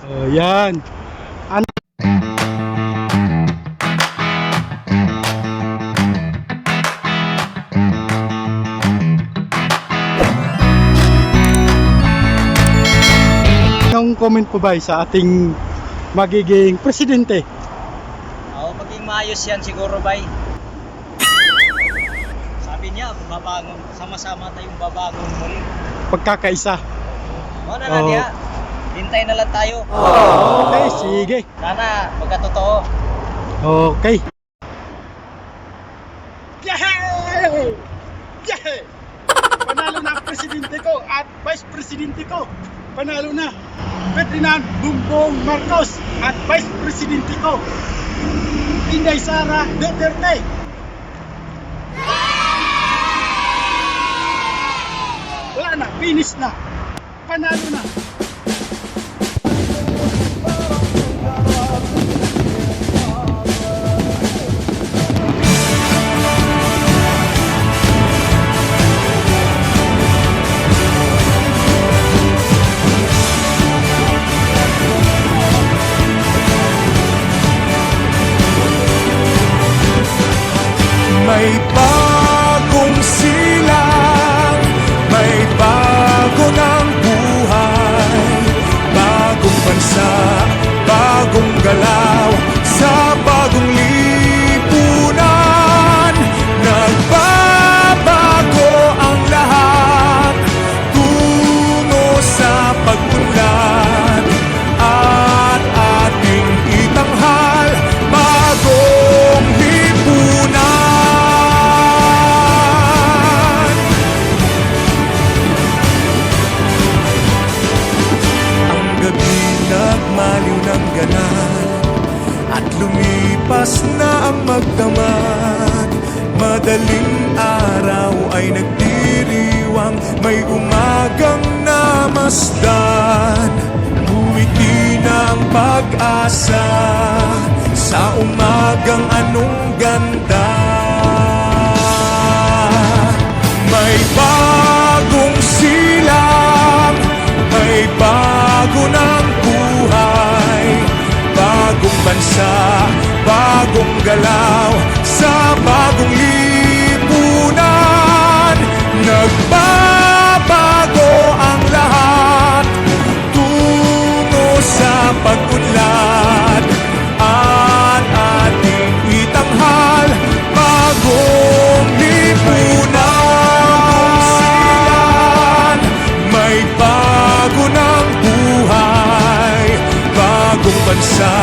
Oh, yan. Ano? Anong comment po ba sa ating magiging presidente? Maging maayos yan siguro, bay. Sabi niya, babangon, sama-sama tayong babangon muli. Pagkakaisa. Ano na niya? Hintay na lang tayo. Okay, sige. Sana magkatotoo. Okay. Yehey! Yehey! Panalo na ang presidente ko at vice presidente ko. Panalo na Ferdinand Bongbong Marcos at vice presidente ko Inday Sara Duterte. Wala na, finish na. Panalo na. May bagong silang, may bago ng buhay, bagong bansa, bagong galaw, sa bagong lipunan. Nagbabago ang lahat, tungo sa pag-unlad, at ating itanghal, bagong lipunan. Nagmaliw ng ganan at lumipas na ang magdamag. Madaling araw ay nagdiriwang, may umagang namasdan. Bumiti na ang pag-asa sa umagang anong ganda. May bagong silang, may bago ng buhay, bagong bansa, bagong galaw, sa bagong lipunan. Nagbabago ang lahat, tungo sa pag-unlad, at ating itanghal, bagong lipunan. May bago ng buhay, bagong bansa,